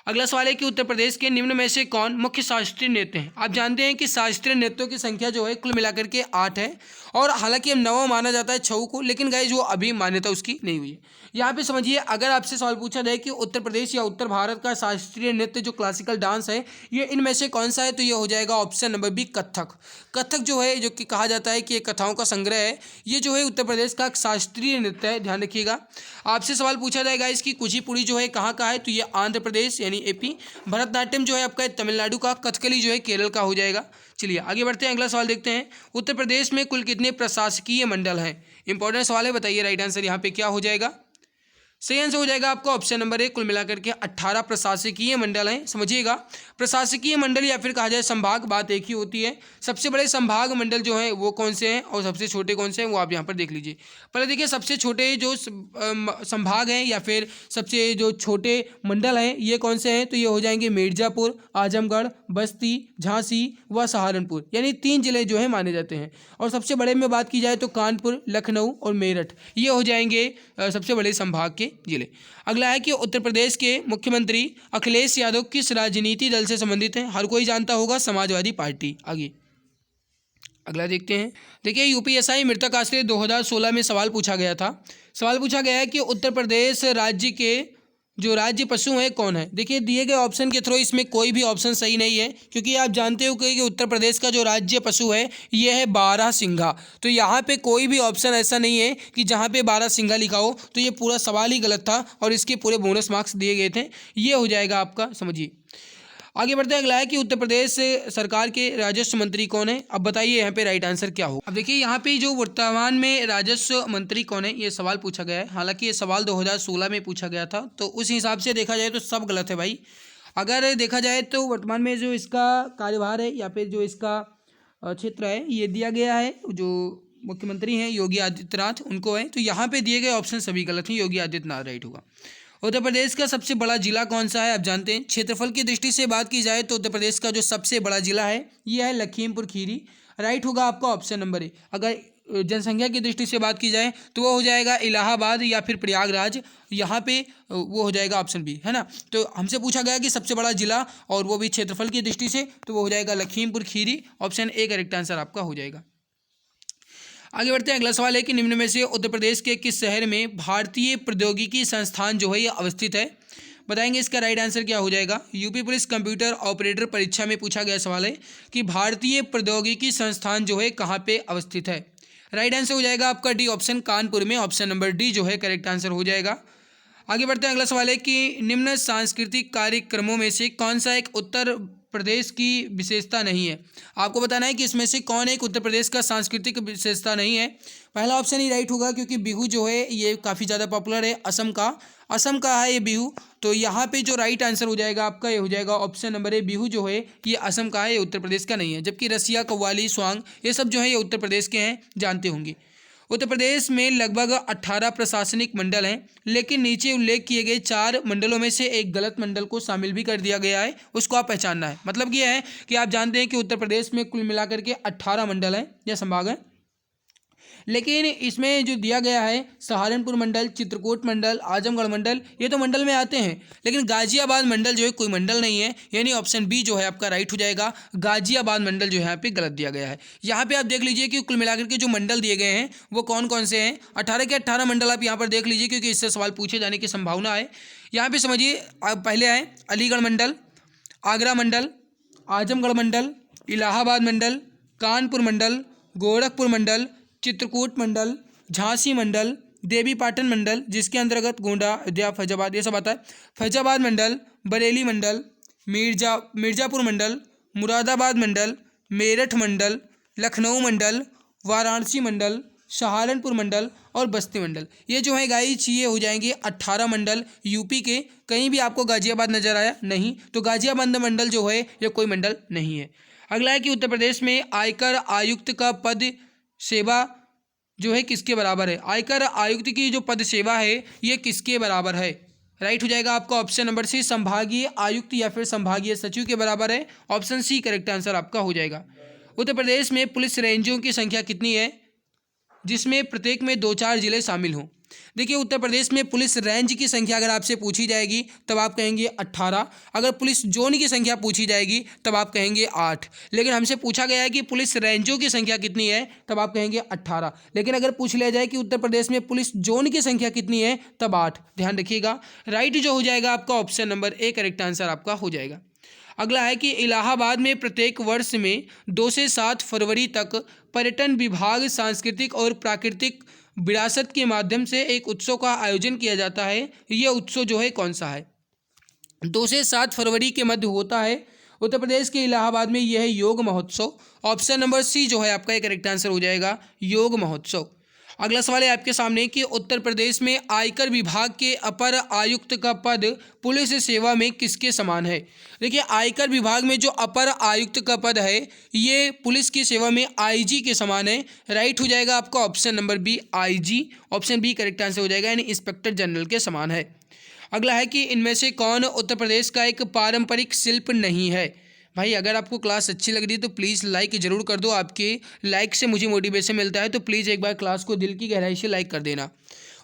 अगला सवाल है कि उत्तर प्रदेश के निम्न में से कौन मुख्य शास्त्रीय नृत्य हैं। आप जानते हैं कि शास्त्रीय नृत्यों की संख्या जो है कुल मिलाकर के 8 है, और हालांकि अब 9वां माना जाता है छऊ को, लेकिन गाइस जो अभी मान्यता उसकी नहीं हुई है। यहाँ पे समझिए, अगर आपसे सवाल पूछा जाए कि उत्तर प्रदेश या उत्तर भारत का शास्त्रीय नृत्य जो क्लासिकल डांस है ये इनमें से कौन सा है, तो ये हो जाएगा option number B, Kathak. Kathak जो है, जो कि कहा जाता है कि ये कथाओं का संग्रह है, ये जो है उत्तर प्रदेश का शास्त्रीय नृत्य है, ध्यान रखिएगा। आपसे सवाल पूछा जाएगा इसकी कुचिपुड़ी जो है कहाँ का है, तो ये आंध्र प्रदेश यानी एपी। भरतनाट्यम जो है आपका तमिलनाडु का, कथकली जो है केरल का हो जाएगा। चलिए आगे बढ़ते हैं, अगला सवाल देखते हैं। उत्तर प्रदेश में कुल कितने प्रशासकीय मंडल हैं। इंपॉर्टेंट सवाल है, बताइए राइट आंसर यहाँ पे क्या हो जाएगा। सही आंसर हो जाएगा आपका ऑप्शन नंबर ए, कुल मिलाकर के 18 प्रशासकीय मंडल हैं। समझिएगा, प्रशासकीय मंडल या फिर कहा जाए संभाग, बात एक ही होती है। सबसे बड़े संभाग मंडल जो हैं वो कौन से हैं और सबसे छोटे कौन से हैं वो आप यहाँ पर देख लीजिए। पहले देखिए, सबसे छोटे जो संभाग हैं या फिर सबसे जो छोटे मंडल हैं ये कौन से हैं, तो ये हो जाएंगे मिर्ज़ापुर, आजमगढ़, बस्ती, झांसी व सहारनपुर, यानी 3 जिले जो हैं माने जाते हैं। और सबसे बड़े में बात की जाए तो कानपुर, लखनऊ और मेरठ, ये हो जाएंगे सबसे बड़े संभाग के जिले। अगला है कि उत्तर प्रदेश के मुख्यमंत्री अखिलेश यादव किस राजनीति दल से संबंधित हैं। हर कोई जानता होगा, समाजवादी पार्टी। आगे अगला देखते हैं। देखिए, यूपीएसआई मृतक आश्रय 2016 में सवाल पूछा गया था। सवाल पूछा गया है कि उत्तर प्रदेश राज्य के जो राज्य पशु हैं कौन है। देखिए, दिए गए ऑप्शन के थ्रू इसमें कोई भी ऑप्शन सही नहीं है, क्योंकि आप जानते हो कि उत्तर प्रदेश का जो राज्य पशु है ये है बारहसिंघा। तो यहाँ पे कोई भी ऑप्शन ऐसा नहीं है कि जहाँ पे बारहसिंघा लिखा हो, तो ये पूरा सवाल ही गलत था और इसके पूरे बोनस मार्क्स दिए गए थे। ये हो जाएगा आपका, समझिए। आगे बढ़ते हैं, अगला है कि उत्तर प्रदेश सरकार के राजस्व मंत्री कौन है। अब बताइए यहाँ पे राइट आंसर क्या हो। अब देखिए, यहाँ पे जो वर्तमान में राजस्व मंत्री कौन है ये सवाल पूछा गया है। हालांकि ये सवाल 2016 में पूछा गया था, तो उस हिसाब से देखा जाए तो सब गलत है भाई। अगर देखा जाए तो वर्तमान में जो इसका कार्यभार है या फिर जो इसका क्षेत्र है ये दिया गया है, जो मुख्यमंत्री हैं योगी आदित्यनाथ, उनको है। तो यहाँ पे दिए गए ऑप्शन सभी गलत हैं, योगी आदित्यनाथ राइट होगा। उत्तर प्रदेश का सबसे बड़ा जिला कौन सा है, आप जानते हैं। क्षेत्रफल की दृष्टि से बात की जाए तो उत्तर प्रदेश का जो सबसे बड़ा जिला है यह है लखीमपुर खीरी, राइट होगा आपका ऑप्शन नंबर ए। अगर जनसंख्या की दृष्टि से बात की जाए तो वो हो जाएगा इलाहाबाद या फिर प्रयागराज, यहाँ पे वो हो जाएगा ऑप्शन बी, है ना। तो हमसे पूछा गया कि सबसे बड़ा जिला और वो भी क्षेत्रफल की दृष्टि से, तो वो हो जाएगा Lakhimpur Kheri, option A correct answer आपका हो जाएगा। आगे बढ़ते हैं, अगला सवाल है कि निम्न में से उत्तर प्रदेश के किस शहर में भारतीय प्रौद्योगिकी संस्थान जो है ये अवस्थित है। बताएंगे इसका राइट आंसर क्या हो जाएगा। यूपी पुलिस कंप्यूटर ऑपरेटर परीक्षा में पूछा गया सवाल है कि भारतीय प्रौद्योगिकी संस्थान जो है कहाँ पे अवस्थित है। राइट आंसर हो जाएगा आपका डी ऑप्शन, कानपुर में, ऑप्शन नंबर डी जो है करेक्ट आंसर हो जाएगा। आगे बढ़ते हैं, अगला सवाल है कि निम्न सांस्कृतिक कार्यक्रमों में से कौन सा एक उत्तर प्रदेश की विशेषता नहीं है। आपको बताना है कि इसमें से कौन एक उत्तर प्रदेश का सांस्कृतिक विशेषता नहीं है। पहला ऑप्शन ही राइट होगा, क्योंकि बिहू जो है ये काफ़ी ज़्यादा पॉपुलर है, असम का है ये बिहू। तो यहाँ पे जो राइट आंसर हो जाएगा आपका ये हो जाएगा ऑप्शन नंबर ए, बिहू जो है ये असम का है, ये उत्तर प्रदेश का नहीं है। जबकि रसिया, कव्वाली, स्वांग ये सब जो है ये उत्तर प्रदेश के हैं, जानते होंगे। उत्तर प्रदेश में लगभग 18 प्रशासनिक मंडल हैं, लेकिन नीचे उल्लेख किए गए 4 मंडलों में से एक गलत मंडल को शामिल भी कर दिया गया है, उसको आप पहचानना है। मतलब ये है कि आप जानते हैं कि उत्तर प्रदेश में कुल मिलाकर के 18 मंडल हैं या संभाग हैं, लेकिन इसमें जो दिया गया है सहारनपुर मंडल, चित्रकूट मंडल, आजमगढ़ मंडल, ये तो मंडल में आते हैं, लेकिन गाजियाबाद मंडल जो है कोई मंडल नहीं है, यानी ऑप्शन बी जो है आपका राइट हो जाएगा। गाजियाबाद मंडल जो है यहाँ पे गलत दिया गया है। यहाँ पे आप देख लीजिए कि कुल मिलाकर के जो मंडल दिए गए हैं वो कौन कौन से हैं। 18 के 18 मंडल आप यहाँ पर देख लीजिए, क्योंकि इससे सवाल पूछे जाने की संभावना है। यहाँ पर समझिए, पहले आए अलीगढ़ मंडल, आगरा मंडल, आजमगढ़ मंडल, इलाहाबाद मंडल, कानपुर मंडल, गोरखपुर मंडल, चित्रकूट मंडल, झांसी मंडल, देवीपाटन मंडल जिसके अंतर्गत गोंडा, अयोध्या, फैजाबाद ये सब आता है, फैजाबाद मंडल, बरेली मंडल, मिर्ज़ापुर मंडल, मुरादाबाद मंडल, मेरठ मंडल, लखनऊ मंडल, वाराणसी मंडल, सहारनपुर मंडल और बस्ती मंडल। ये जो है गाइस ये हो जाएंगे 18 मंडल यूपी के। कहीं भी आपको गाजियाबाद नजर आया नहीं, तो गाजियाबाद मंडल जो है ये कोई मंडल नहीं है। अगला है कि उत्तर प्रदेश में आयकर आयुक्त का पद सेवा जो है किसके बराबर है। आयकर आयुक्त की जो पद सेवा है ये किसके बराबर है। राइट हो जाएगा आपका ऑप्शन नंबर सी, संभागीय आयुक्त या फिर संभागीय सचिव के बराबर है, ऑप्शन सी करेक्ट आंसर आपका हो जाएगा। उत्तर प्रदेश में पुलिस रेंजों की संख्या कितनी है जिसमें प्रत्येक में 2-4 जिले शामिल हों। देखिए उत्तर प्रदेश में पुलिस रेंज की संख्या अगर आपसे पूछी जाएगी तब आप कहेंगे 18। अगर पुलिस जोन की संख्या पूछी जाएगी तब आप कहेंगे 8। लेकिन हमसे पूछा गया है कि पुलिस रेंजों की संख्या कितनी है, तब आप कहेंगे 18। लेकिन अगर पूछ लिया जाए कि उत्तर प्रदेश में पुलिस जोन की संख्या कितनी है, तब 8। ध्यान रखिएगा, राइट जो हो जाएगा आपका option number A correct answer आपका हो जाएगा। अगला है कि इलाहाबाद में प्रत्येक वर्ष में 2 से 7 फरवरी तक पर्यटन विभाग सांस्कृतिक और प्राकृतिक विरासत के माध्यम से एक उत्सव का आयोजन किया जाता है। यह उत्सव जो है कौन सा है? 2 से 7 फरवरी के मध्य होता है उत्तर प्रदेश के इलाहाबाद में। यह है योग महोत्सव। ऑप्शन नंबर सी जो है आपका करेक्ट आंसर हो जाएगा, योग महोत्सव। अगला सवाल है आपके सामने कि उत्तर प्रदेश में आयकर विभाग के अपर आयुक्त का पद पुलिस सेवा में किसके समान है? देखिए आयकर विभाग में जो अपर आयुक्त का पद है ये पुलिस की सेवा में आईजी के समान है। राइट हो जाएगा आपका ऑप्शन नंबर बी, आईजी। ऑप्शन बी करेक्ट आंसर हो जाएगा, यानी इंस्पेक्टर जनरल के समान है। अगला है कि इनमें से कौन उत्तर प्रदेश का एक पारंपरिक शिल्प नहीं है? भाई अगर आपको क्लास अच्छी लग रही है तो प्लीज़ लाइक ज़रूर कर दो। आपके लाइक से मुझे मोटिवेशन मिलता है, तो प्लीज़ एक बार क्लास को दिल की गहराई से लाइक कर देना।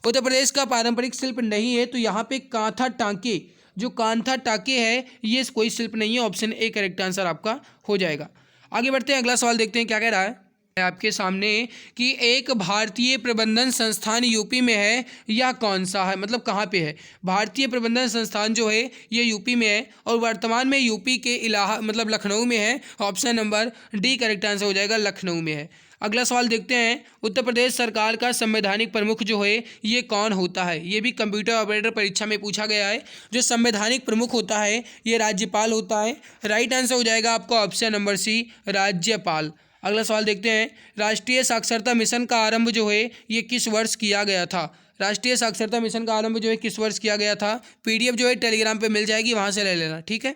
उत्तर प्रदेश का पारंपरिक शिल्प नहीं है तो यहाँ पे कांथा टाँके, जो कांथा टाँके है ये कोई शिल्प नहीं है। ऑप्शन ए करेक्ट आंसर आपका हो जाएगा। आगे बढ़ते हैं, अगला सवाल देखते हैं क्या कह रहा है आपके सामने कि एक भारतीय प्रबंधन संस्थान यूपी में है, यह कौन सा है? मतलब कहाँ पे है? भारतीय प्रबंधन संस्थान जो है ये यूपी में है और वर्तमान में यूपी के मतलब लखनऊ में है। Option number D correct answer हो जाएगा, लखनऊ में है। अगला सवाल देखते हैं, उत्तर प्रदेश सरकार का संवैधानिक प्रमुख जो है ये कौन होता है? ये भी कंप्यूटर ऑपरेटर परीक्षा में पूछा गया है। जो संवैधानिक प्रमुख होता है ये राज्यपाल होता है। राइट आंसर हो जाएगा आपका ऑप्शन नंबर सी, राज्यपाल। अगला सवाल देखते हैं, राष्ट्रीय साक्षरता मिशन का आरंभ जो है ये किस वर्ष किया गया था? राष्ट्रीय साक्षरता मिशन का आरंभ जो है किस वर्ष किया गया था? पीडीएफ जो है टेलीग्राम पे मिल जाएगी, वहाँ से ले लेना, ठीक है।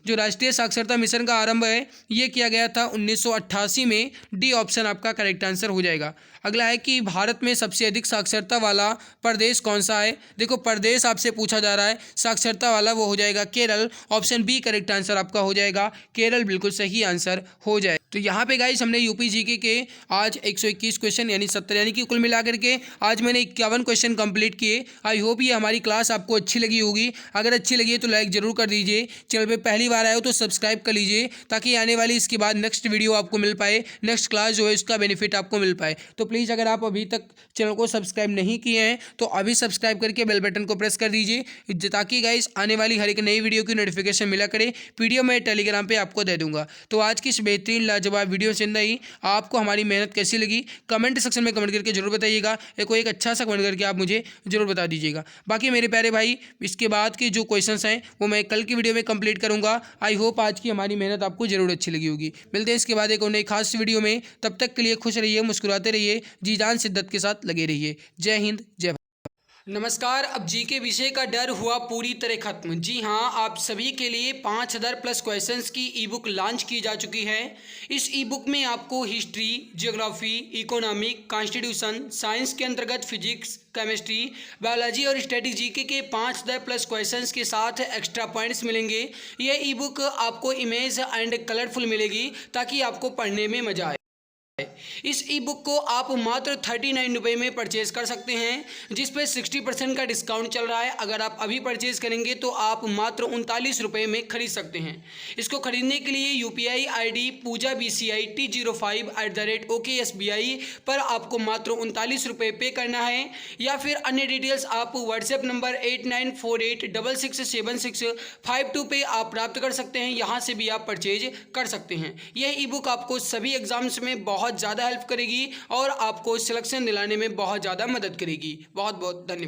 जो राष्ट्रीय साक्षरता मिशन का आरंभ है ये किया गया था 1988 में। डी ऑप्शन आपका करेक्ट आंसर हो जाएगा। अगला है कि भारत में सबसे अधिक साक्षरता वाला प्रदेश कौन सा है? देखो प्रदेश आपसे पूछा जा रहा है, साक्षरता वाला वो हो जाएगा Kerala. Option B correct answer आपका हो जाएगा, केरल बिल्कुल सही आंसर हो जाएगा। तो यहाँ पे गाइस हमने यूपी जीके के आज 121 क्वेश्चन यानी 70 यानी कि कुल मिलाकर के आज मैंने 51 क्वेश्चन कंप्लीट किए। आई होप ये हमारी क्लास आपको अच्छी लगी होगी। अगर अच्छी लगी है तो लाइक ज़रूर कर दीजिए। चैनल पे पहली बार आए हो तो सब्सक्राइब कर लीजिए ताकि आने वाली इसके बाद नेक्स्ट वीडियो आपको मिल पाए, नेक्स्ट क्लास जो है उसका बेनिफिट आपको मिल पाए। तो प्लीज़ अगर आप अभी तक चैनल को सब्सक्राइब नहीं किए हैं तो अभी सब्सक्राइब करके बेल बटन को प्रेस कर दीजिए ताकि गाइस आने वाली हर एक नई वीडियो की नोटिफिकेशन मिला करे। पीडीएफ मैं टेलीग्राम पे आपको दे दूंगा। तो आज की इस बेहतरीन लाजवाब वीडियो से नहीं, आपको हमारी मेहनत कैसी लगी कमेंट सेक्शन में कमेंट करके जरूर बताइएगा। कोई एक अच्छा सा कमेंट करके आप मुझे जरूर बता दीजिएगा। बाकी मेरे प्यारे भाई इसके बाद के जो क्वेश्चंस हैं वो मैं कल की वीडियो में कंप्लीट करूंगा। आई होप आज की हमारी मेहनत आपको जरूर अच्छी लगी होगी। मिलते हैं इसके बाद एक और नई खास वीडियो में, तब तक के लिए खुश रहिए, मुस्कुराते रहिए, जी जान शिद्दत के साथ लगे रहिए। जय हिंद, जय भारत। नमस्कार। अब जी के विषय का डर हुआ पूरी तरह खत्म। जी हाँ, आप सभी के लिए 5000 प्लस क्वेश्चंस की ई बुक लॉन्च की जा चुकी है। इस ई बुक में आपको history, geography, economic, constitution, science के अंतर्गत फिजिक्स, केमिस्ट्री, बायोलॉजी और स्टैटिक जीके के 5000 प्लस क्वेश्चंस के साथ एक्स्ट्रा पॉइंट्स मिलेंगे। यह ई बुक आपको इमेज एंड कलरफुल मिलेगी ताकि आपको पढ़ने में मजा आए। इस ई बुक को आप मात्र 39 रुपये में परचेज कर सकते हैं, जिस पे 60% का डिस्काउंट चल रहा है। अगर आप अभी परचेज करेंगे तो आप मात्र 39 रुपये में खरीद सकते हैं। इसको खरीदने के लिए UPI ID पूजा BCI T05@OKSBI पर आपको मात्र 39 रुपये पे करना है, या फिर अन्य डिटेल्स आप व्हाट्सएप नंबर 8948667652 पे आप प्राप्त कर सकते हैं। यहाँ से भी आप परचेज कर सकते हैं। यह ई बुक आपको सभी एग्जाम्स में बहुत ज़्यादा हेल्प करेगी और आपको सिलेक्शन दिलाने में बहुत ज़्यादा मदद करेगी। बहुत बहुत धन्यवाद।